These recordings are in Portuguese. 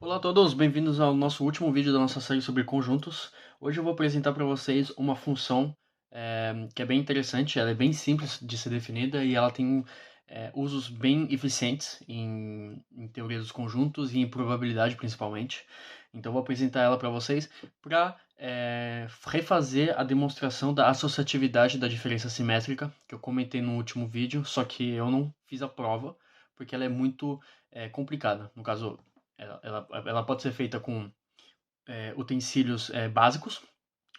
Olá a todos, bem-vindos ao nosso último vídeo da nossa série sobre conjuntos. Hoje eu vou apresentar para vocês uma função que é bem interessante, ela é bem simples de ser definida e ela tem usos bem eficientes em teoria dos conjuntos e em probabilidade principalmente. Então eu vou apresentar ela para vocês para refazer a demonstração da associatividade da diferença simétrica que eu comentei no último vídeo, só que eu não fiz a prova porque ela é muito complicada. No caso, ela pode ser feita com utensílios básicos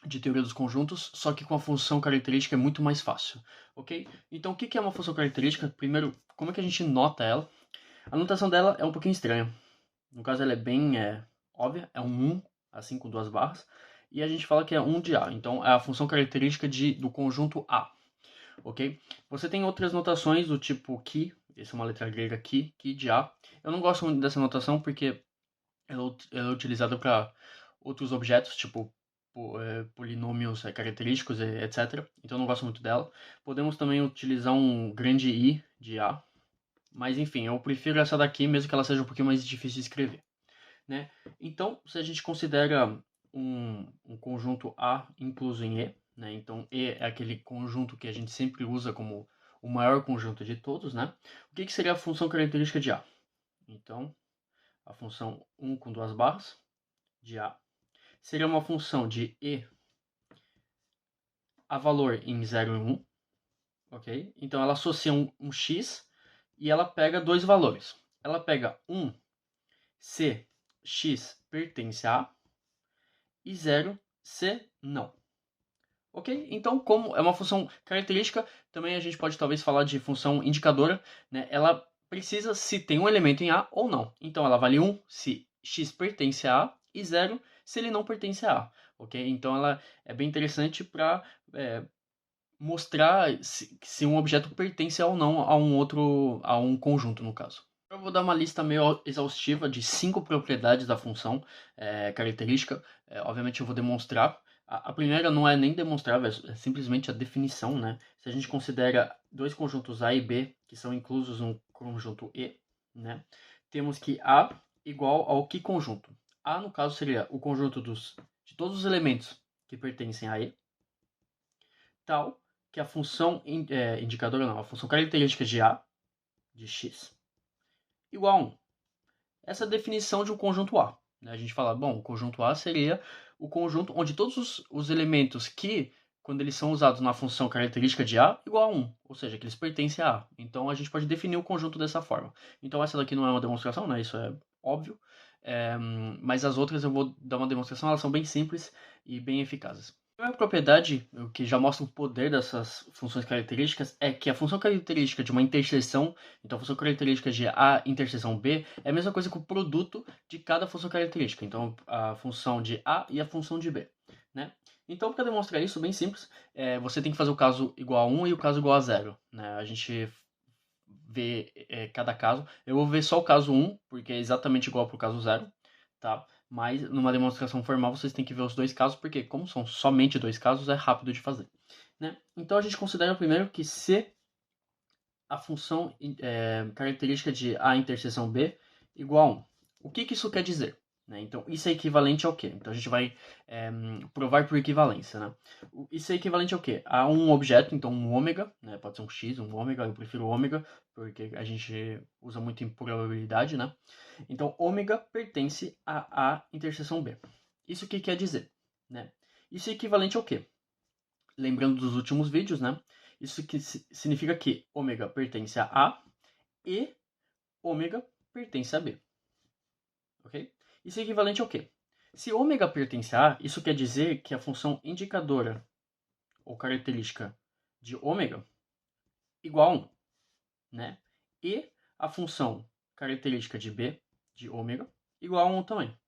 de teoria dos conjuntos, só que com a função característica é muito mais fácil, ok? Então, o que é uma função característica? Primeiro, como é que a gente nota ela? A notação dela é um pouquinho estranha. No caso, ela é bem óbvia, é um 1, assim, com duas barras, e a gente fala que é 1 de A. Então, é a função característica do conjunto A, ok? Você tem outras notações do tipo que, essa é uma letra grega que de A. Eu não gosto muito dessa notação porque ela é utilizada para outros objetos, tipo polinômios característicos, etc. Então eu não gosto muito dela. Podemos também utilizar um grande I de A, mas enfim, eu prefiro essa daqui, mesmo que ela seja um pouquinho mais difícil de escrever, né? Então, se a gente considera um conjunto A incluso em E, né? Então E é aquele conjunto que a gente sempre usa como o maior conjunto de todos, né? O que seria a função característica de A? Então, a função 1 com duas barras de A seria uma função de E a valor em 0 e 1, ok? Então ela associa um x e ela pega dois valores. Ela pega 1 se x pertence a e 0 se não. Ok? Então, como é uma função característica, também a gente pode talvez falar de função indicadora, né? Ela precisa se tem um elemento em A ou não. Então ela vale 1 se x pertence a A e 0 se ele não pertence a A. Ok? Então ela é bem interessante para mostrar se um objeto pertence ou não a um conjunto, no caso. Eu vou dar uma lista meio exaustiva de 5 propriedades da função característica. Obviamente eu vou demonstrar. A primeira não é nem demonstrável, é simplesmente a definição, né? Se a gente considera dois conjuntos A e B, que são inclusos no conjunto E, né? Temos que A igual ao que conjunto? A, no caso, seria o conjunto de todos os elementos que pertencem a E, tal que a função indicadora não, a função característica de A, de x, igual a 1. Essa é a definição de um conjunto A. Né? A gente fala, bom, o conjunto A seria o conjunto onde todos os elementos que, quando eles são usados na função característica de A, igual a 1, ou seja, que eles pertencem a A. Então a gente pode definir o conjunto dessa forma. Então essa daqui não é uma demonstração, né? Isso é óbvio. Mas as outras eu vou dar uma demonstração, elas são bem simples e bem eficazes. A primeira propriedade, o que já mostra o poder dessas funções características, é que a função característica de uma interseção, então a função característica de A interseção B, é a mesma coisa que o produto de cada função característica, então a função de A e a função de B, né? Então, para demonstrar isso, bem simples, você tem que fazer o caso igual a 1 e o caso igual a 0, né? A gente vê cada caso. Eu vou ver só o caso 1, porque é exatamente igual para o caso 0, tá? Mas numa demonstração formal vocês têm que ver os dois casos, porque como são somente dois casos, é rápido de fazer, né? Então a gente considera primeiro que se a função característica de A interseção B igual a 1. O que isso quer dizer? Né? Então, isso é equivalente ao quê? Então, a gente vai provar por equivalência. Né? Isso é equivalente ao quê? A um objeto, então um ômega, né? Pode ser um x, um ômega, eu prefiro ômega, porque a gente usa muito em probabilidade, né? Então, ômega pertence a A interseção B. Isso que quer dizer? Né? Isso é equivalente ao quê? Lembrando dos últimos vídeos, né? Isso que significa que ômega pertence a A e ômega pertence a B. Ok? Isso é equivalente ao quê? Se ômega pertence a A, isso quer dizer que a função indicadora ou característica de ômega igual a 1, né? E a função característica de B, de ômega, igual a 1 também.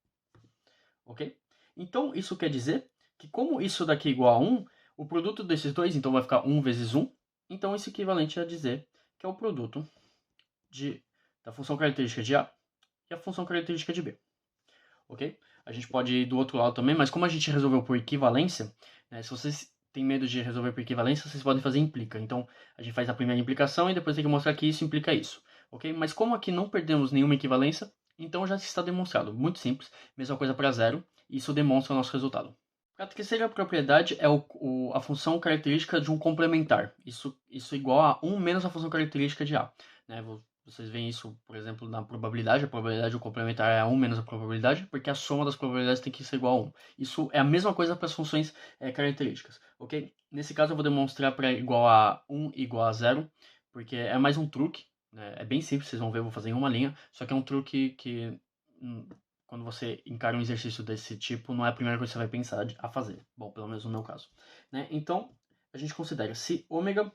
Ok? Então, isso quer dizer que como isso daqui é igual a 1, o produto desses dois, então vai ficar 1 vezes 1, então isso é equivalente a dizer que é o produto da função característica de A e a função característica de B. Ok? A gente pode ir do outro lado também, mas como a gente resolveu por equivalência, né, se vocês têm medo de resolver por equivalência, vocês podem fazer implica. Então, a gente faz a primeira implicação e depois tem que mostrar que isso implica isso. Ok? Mas como aqui não perdemos nenhuma equivalência, Então já está demonstrado. Muito simples. Mesma coisa para zero. Isso demonstra o nosso resultado. A terceira propriedade é a função característica de um complementar. Isso igual a 1 menos a função característica de A. Né? Vocês veem isso, por exemplo, na probabilidade. A probabilidade do complementar é a 1 menos a probabilidade, porque a soma das probabilidades tem que ser igual a 1. Isso é a mesma coisa para as funções características. Ok? Nesse caso eu vou demonstrar para igual a 1 igual a 0, porque é mais um truque. Né? É bem simples, vocês vão ver, eu vou fazer em uma linha. Só que é um truque que... quando você encara um exercício desse tipo, não é a primeira coisa que você vai pensar a fazer. Bom, pelo menos no meu caso. Né? Então, a gente considera se ômega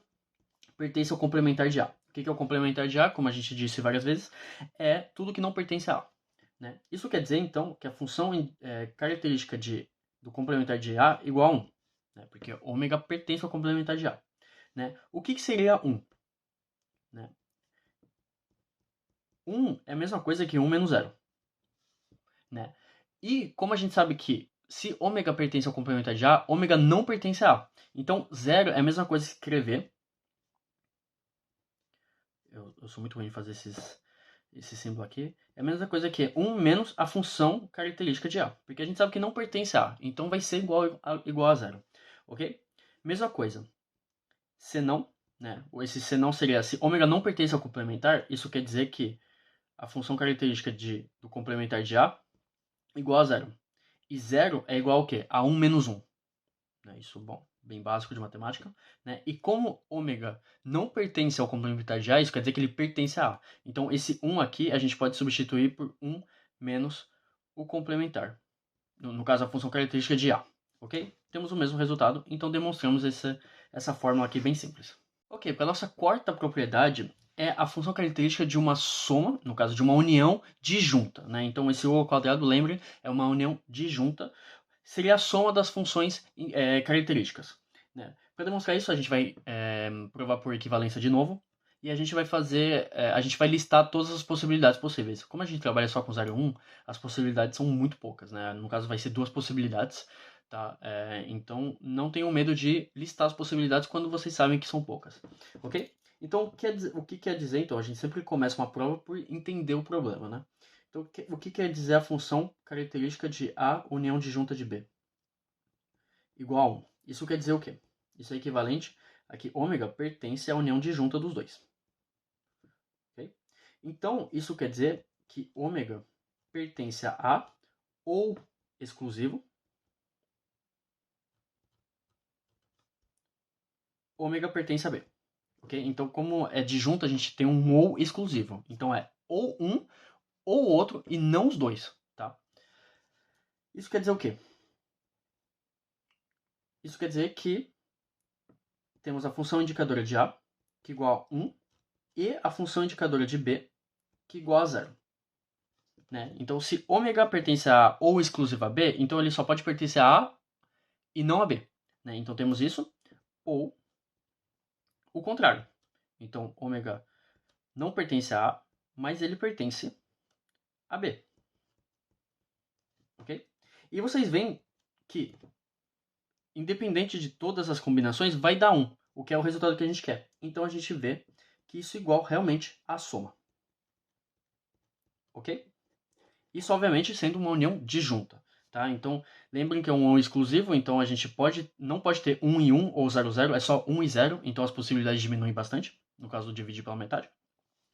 pertence ao complementar de A. O que é o complementar de A? Como a gente disse várias vezes, é tudo que não pertence a A. Né? Isso quer dizer, então, que a função característica do complementar de A é igual a 1. Né? Porque ômega pertence ao complementar de A. Né? O que seria 1? Né? 1 é a mesma coisa que 1 menos 0. Né? E como a gente sabe que se ômega pertence ao complementar de A, ômega não pertence a A. Então, 0 é a mesma coisa que escrever. Eu sou muito ruim em fazer esse símbolo aqui. É a mesma coisa que 1 menos a função característica de A. Porque a gente sabe que não pertence a A. Então, vai ser igual a 0. Ok? Mesma coisa. Senão, né? Esse senão seria se ômega não pertence ao complementar, isso quer dizer que a função característica do complementar de A é igual a 0. E 0 é igual ao quê? A 1 menos 1. Né? Isso, bom, bem básico de matemática. Né? E como ômega não pertence ao complementar de A, isso quer dizer que ele pertence a A. Então, esse 1 aqui a gente pode substituir por 1 menos o complementar. No caso, a função característica de A. Ok? Temos o mesmo resultado, então demonstramos essa fórmula aqui bem simples. Ok, para a nossa quarta propriedade é a função característica de uma soma, no caso de uma união disjunta. Né? Então, esse O ao quadrado, lembre, é uma união disjunta. Seria a soma das funções características. Né? Para demonstrar isso, a gente vai provar por equivalência de novo. E a gente vai a gente vai listar todas as possibilidades possíveis. Como a gente trabalha só com 0 e 1, as possibilidades são muito poucas. Né? No caso, vai ser 2 possibilidades. Tá? Então, não tenham medo de listar as possibilidades quando vocês sabem que são poucas. Ok? Então, o que quer dizer? Então, a gente sempre começa uma prova por entender o problema. Né? Então, o que quer dizer a função característica de A união disjunta de B? Igual a 1. Isso quer dizer o quê? Isso é equivalente a que ômega pertence à união disjunta dos dois. Okay? Então, isso quer dizer que ômega pertence a A ou exclusivo. Ômega pertence a B. Okay? Então, como é disjunta, a gente tem um ou exclusivo. Então, é ou um ou outro e não os dois. Tá? Isso quer dizer o quê? Isso quer dizer que temos a função indicadora de A, que é igual a 1, e a função indicadora de B, que é igual a 0. Né? Então, se ômega pertence a A ou exclusivo a B, então ele só pode pertencer a A e não a B. Né? Então, temos isso, ou o contrário. Então, ômega não pertence a A, mas ele pertence a B. Ok? E vocês veem que, independente de todas as combinações, vai dar 1, o que é o resultado que a gente quer. Então, a gente vê que isso é igual realmente à soma. Ok? Isso, obviamente, sendo uma união disjunta. Tá? Então, lembrem que é um exclusivo, então a gente não pode ter 1 e 1 ou 0, 0, é só 1 e 0, então as possibilidades diminuem bastante, no caso do dividir pela metade.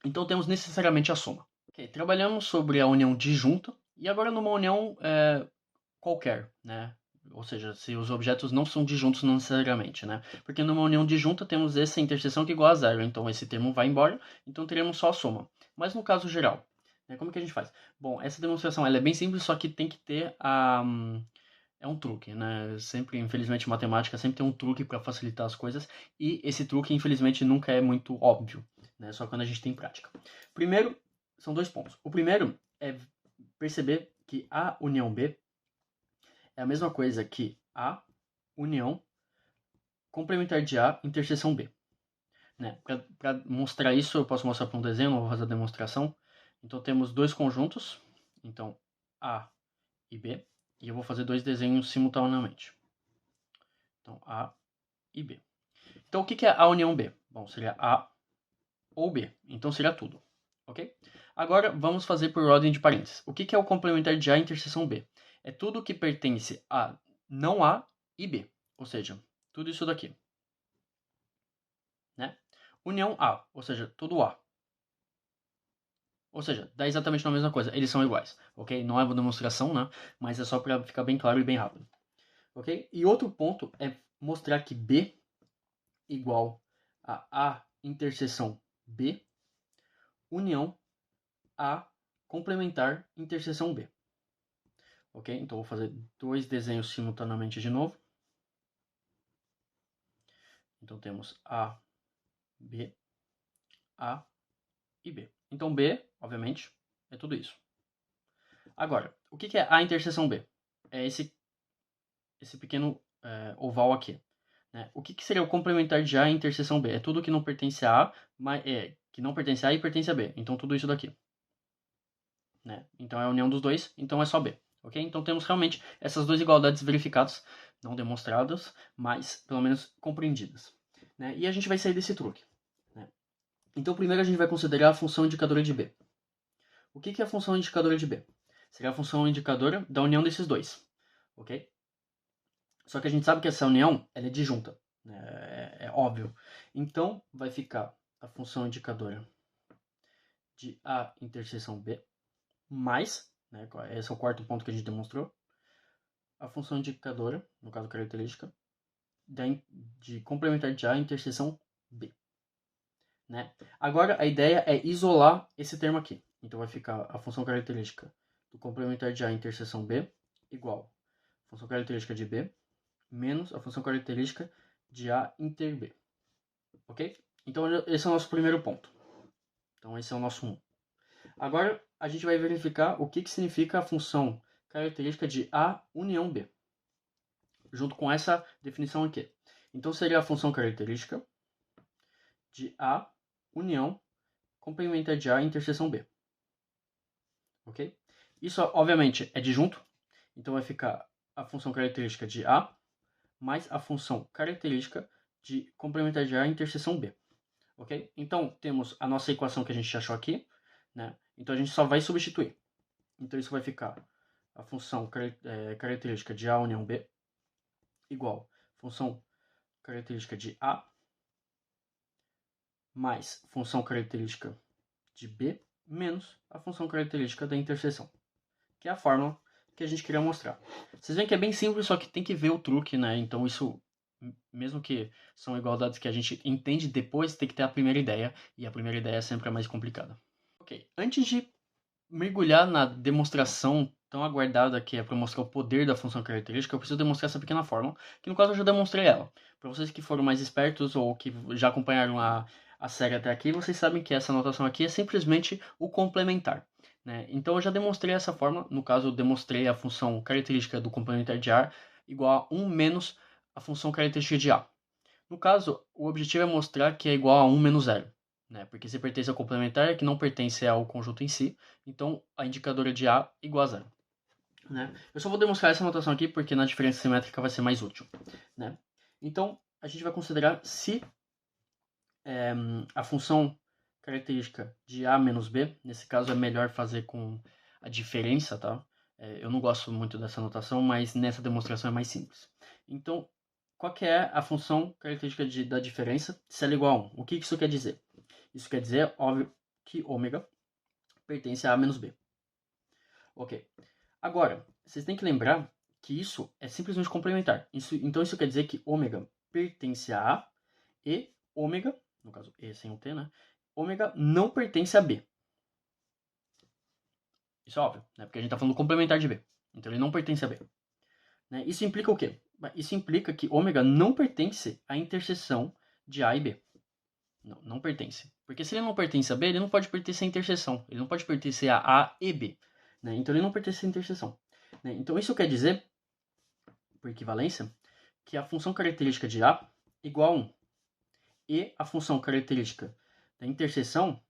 Então, temos necessariamente a soma. Okay, trabalhamos sobre a união disjunta, e agora numa união qualquer, né? Ou seja, se os objetos não são disjuntos necessariamente, né? Porque numa união disjunta temos essa interseção que é igual a 0, então esse termo vai embora, então teremos só a soma. Mas no caso geral, como que a gente faz? Bom, essa demonstração ela é bem simples, só que tem que ter é um truque, né? Sempre, infelizmente, matemática sempre tem um truque para facilitar as coisas, e esse truque, infelizmente, nunca é muito óbvio, né? Só quando a gente tem prática. Primeiro, são 2 pontos. O primeiro é perceber que A união B é a mesma coisa que A união complementar de A interseção B. Né? Para mostrar isso, eu posso mostrar para um desenho, não vou fazer a demonstração. Então, temos 2 conjuntos, então A e B, e eu vou fazer 2 desenhos simultaneamente. Então, A e B. Então, o que é A união B? Bom, seria A ou B, então seria tudo, ok? Agora, vamos fazer por ordem de parênteses. O que é o complementar de A interseção B? É tudo que pertence a não A e B. Ou seja, tudo isso daqui. Né? União A, ou seja, tudo A. Ou seja, dá exatamente a mesma coisa. Eles são iguais, ok? Não é uma demonstração, né? Mas é só para ficar bem claro e bem rápido. Ok? E outro ponto é mostrar que B igual a A interseção B, união A complementar interseção B. Ok? Então, vou fazer dois desenhos simultaneamente de novo. Então, temos A, B, A e B. Então, B, obviamente, é tudo isso. Agora, o que é A interseção B? É esse pequeno oval aqui. Né? O que seria o complementar de A interseção B? É tudo que não pertence a A, mas que não pertence a A e pertence a B. Então, tudo isso daqui. Né? Então, é a união dos dois, então é só B. Okay? Então, temos realmente essas duas igualdades verificadas, não demonstradas, mas pelo menos compreendidas. Né? E a gente vai sair desse truque. Né? Então, primeiro a gente vai considerar a função indicadora de B. O que é a função indicadora de B? Seria a função indicadora da união desses dois. Ok? Só que a gente sabe que essa união ela é disjunta. É óbvio. Então, vai ficar a função indicadora de A interseção B mais, né, esse é o quarto ponto que a gente demonstrou, a função indicadora, no caso característica, de complementar de A interseção B. Né? Agora, a ideia é isolar esse termo aqui. Então, vai ficar a função característica do complementar de A interseção B igual a função característica de B menos a função característica de A inter B. Ok? Então, esse é o nosso primeiro ponto. Então, esse é o nosso 1. Agora, a gente vai verificar o que significa a função característica de A união B, junto com essa definição aqui. Então, seria a função característica de A união complementar de A interseção B. Ok? Isso, obviamente, é disjunto. Então, vai ficar a função característica de A mais a função característica de complementar de A interseção B. Ok? Então, temos a nossa equação que a gente achou aqui. Né? Então, a gente só vai substituir. Então, isso vai ficar a função característica de A união B igual função característica de A mais função característica de B menos a função característica da interseção, que é a fórmula que a gente queria mostrar. Vocês veem que é bem simples, só que tem que ver o truque, né? Então isso, mesmo que são igualdades que a gente entende depois, tem que ter a primeira ideia, e a primeira ideia sempre é mais complicada. Ok, antes de mergulhar na demonstração tão aguardada que é para mostrar o poder da função característica, eu preciso demonstrar essa pequena fórmula, que no caso eu já demonstrei ela. Para vocês que foram mais espertos ou que já acompanharam a série até aqui, vocês sabem que essa notação aqui é simplesmente o complementar. Né? Então eu já demonstrei essa fórmula, no caso eu demonstrei a função característica do complementar de A igual a 1 menos a função característica de A. No caso, o objetivo é mostrar que é igual a 1 menos 0. Né? Porque se pertence ao complementar, que não pertence ao conjunto em si, então a indicadora de A igual a 0. Né? Eu só vou demonstrar essa notação aqui porque na diferença simétrica vai ser mais útil. Né? Então, a gente vai considerar se a função característica de A menos B, nesse caso é melhor fazer com a diferença, tá? Eu não gosto muito dessa notação, mas nessa demonstração é mais simples. Então, qual que é a função característica da diferença se ela é igual a 1? O que isso quer dizer? Isso quer dizer, óbvio, que ômega pertence a A menos B. Ok. Agora, vocês têm que lembrar que isso é simplesmente complementar. Então, isso quer dizer que ômega pertence a A e ômega, no caso E sem o T, né? Ômega não pertence a B. Isso é óbvio, né? Porque a gente está falando do complementar de B. Então, ele não pertence a B. Né? Isso implica o quê? Isso implica que ômega não pertence à interseção de A e B. Não pertence. Porque se ele não pertence a B, ele não pode pertencer à interseção. Ele não pode pertencer a A e B. Né? Então ele não pertence à interseção. Né? Então isso quer dizer, por equivalência, que a função característica de A é igual a 1. E a função característica da interseção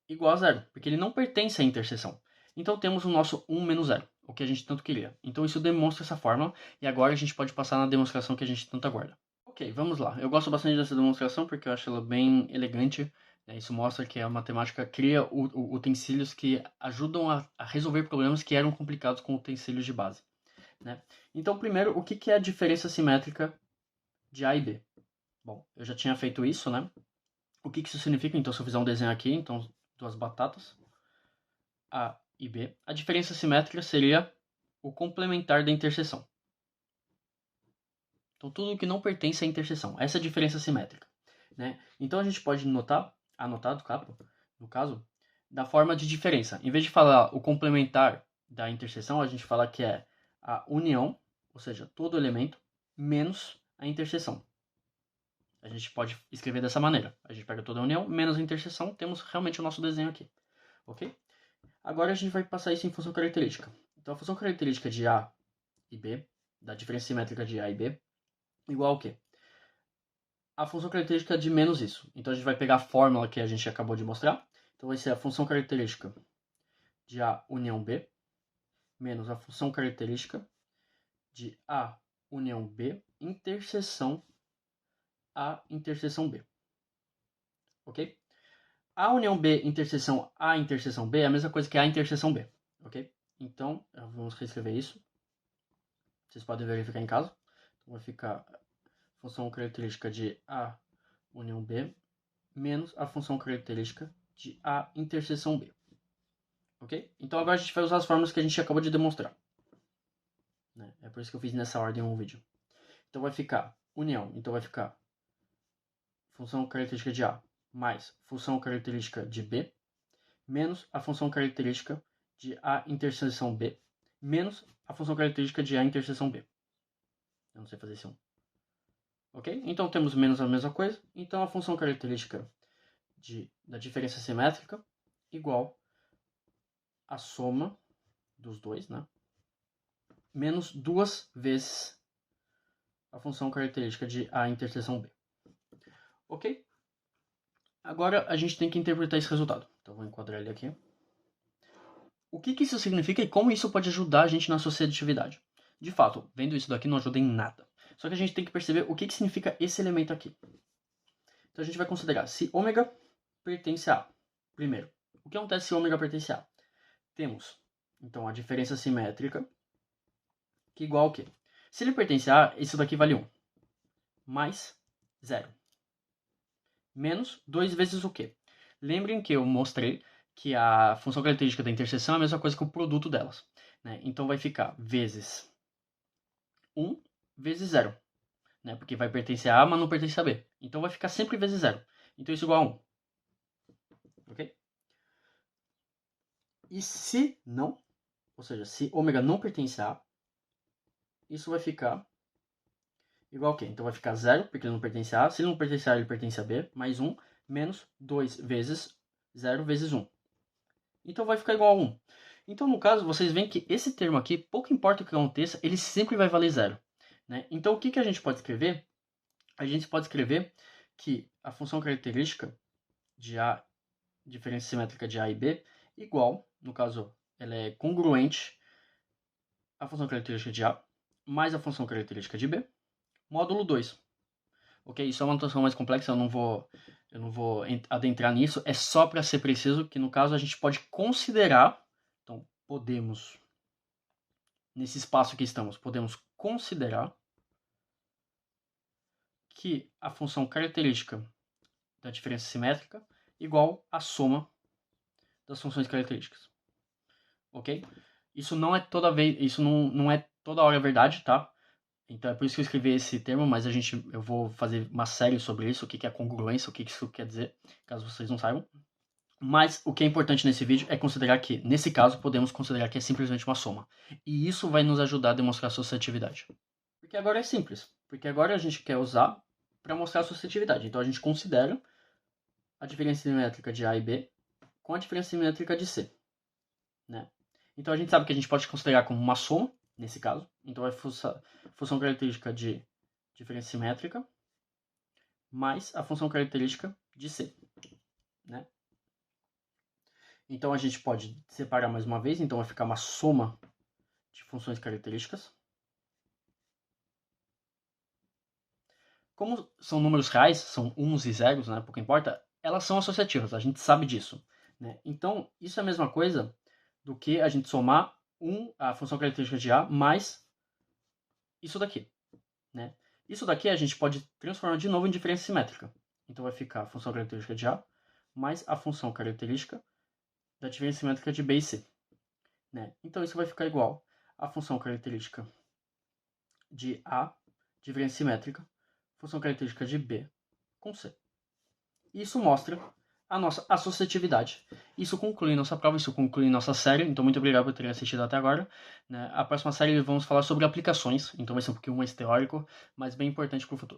igual a 0. Porque ele não pertence à interseção. Então temos o nosso 1 menos 0. O que a gente tanto queria. Então isso demonstra essa fórmula. E agora a gente pode passar na demonstração que a gente tanto aguarda. Ok, vamos lá. Eu gosto bastante dessa demonstração porque eu acho ela bem elegante, Isso mostra que a matemática cria utensílios que ajudam a resolver problemas que eram complicados com utensílios de base. Né? Então, primeiro, o que é a diferença simétrica de A e B? Bom, eu já tinha feito isso, né? O que isso significa? Então, se eu fizer um desenho aqui, então, duas batatas, A e B, a diferença simétrica seria o complementar da interseção. Então, tudo que não pertence à interseção. Essa é a diferença simétrica. Né? Então, a gente pode anotar no caso, da forma de diferença. Em vez de falar o complementar da interseção, a gente fala que é a união, ou seja, todo elemento, menos a interseção. A gente pode escrever dessa maneira. A gente pega toda a união, menos a interseção, temos realmente o nosso desenho aqui. Ok? Agora a gente vai passar isso em função característica. Então, a função característica de A e B, da diferença simétrica de A e B, igual ao quê? A função característica de menos isso. Então, a gente vai pegar a fórmula que a gente acabou de mostrar. Então, vai ser a função característica de A união B, menos a função característica de A união B, interseção A interseção B. Ok? A união B interseção A interseção B é a mesma coisa que A interseção B. Ok? Então, vamos reescrever isso. Vocês podem verificar em casa. Então, vai ficar a função característica de A união B menos a função característica de A interseção B. Ok? Então, agora a gente vai usar as fórmulas que a gente acabou de demonstrar. É por isso que eu fiz nessa ordem no vídeo. Então, vai ficar união. Então, vai ficar função característica de A mais função característica de B menos a função característica de A interseção B menos a função característica de A interseção B. Eu não sei fazer esse 1. Ok? Então temos menos a mesma coisa. Então a função característica da diferença simétrica igual a soma dos dois, né? Menos 2 vezes a função característica de A interseção B. Ok? Agora a gente tem que interpretar esse resultado. Então vou enquadrar ele aqui. O que isso significa e como isso pode ajudar a gente na associatividade? De fato, vendo isso daqui não ajuda em nada. Só que a gente tem que perceber o que significa esse elemento aqui. Então a gente vai considerar se ômega pertence a A. Primeiro, o que acontece se ômega pertence a A? Temos, então, a diferença simétrica, que é igual ao quê? Se ele pertence a A, isso daqui vale 1. Mais 0. Menos 2 vezes o quê? Lembrem que eu mostrei que a função característica da interseção é a mesma coisa que o produto delas. Né? Então vai ficar vezes 1 vezes 0. Né? Porque vai pertencer a A, mas não pertence a B. Então vai ficar sempre vezes 0. Então isso é igual a 1. Ok? E se não, ou seja, se ômega não pertence a A, isso vai ficar igual a quê? Então vai ficar 0, porque ele não pertence a A. Se ele não pertence a A, ele pertence a B. Mais 1, menos 2 vezes 0 vezes 1. Então vai ficar igual a 1. Então, no caso, vocês veem que esse termo aqui, pouco importa o que aconteça, ele sempre vai valer 0. Né? Então, o que a gente pode escrever? A gente pode escrever que a função característica de A, diferença simétrica de A e B, igual, no caso, ela é congruente à função característica de A mais a função característica de B, módulo 2. Ok? Isso é uma notação mais complexa, eu não vou adentrar nisso, é só para ser preciso que, no caso, a gente pode considerar, então, podemos, nesse espaço que estamos, podemos considerar que a função característica da diferença simétrica igual à soma das funções características. Ok? Isso não é toda vez, isso não é toda hora verdade, tá? Então é por isso que eu escrevi esse termo, mas eu vou fazer uma série sobre isso, o que é congruência, o que isso quer dizer, caso vocês não saibam. Mas o que é importante nesse vídeo é considerar que, nesse caso, podemos considerar que é simplesmente uma soma. E isso vai nos ajudar a demonstrar associatividade. Porque agora é simples. Porque agora a gente quer usar para mostrar associatividade. Então a gente considera a diferença simétrica de A e B com a diferença simétrica de C. Né? Então a gente sabe que a gente pode considerar como uma soma, nesse caso. Então é função característica de diferença simétrica mais a função característica de C. Né? Então a gente pode separar mais uma vez, então vai ficar uma soma de funções características. Como são números reais, são uns e zeros, né, pouco importa, elas são associativas, a gente sabe disso, né? Então, isso é a mesma coisa do que a gente somar a função característica de A mais isso daqui, né? Isso daqui a gente pode transformar de novo em diferença simétrica. Então vai ficar a função característica de A mais a função característica da diferença simétrica de B e C, né? Então isso vai ficar igual a função característica de A, diferença simétrica, função característica de B com C. Isso mostra a nossa associatividade. Isso conclui nossa prova, isso conclui nossa série. Então, muito obrigado por terem assistido até agora, né? A próxima série vamos falar sobre aplicações. Então, vai ser um pouquinho mais teórico, mas bem importante para o futuro.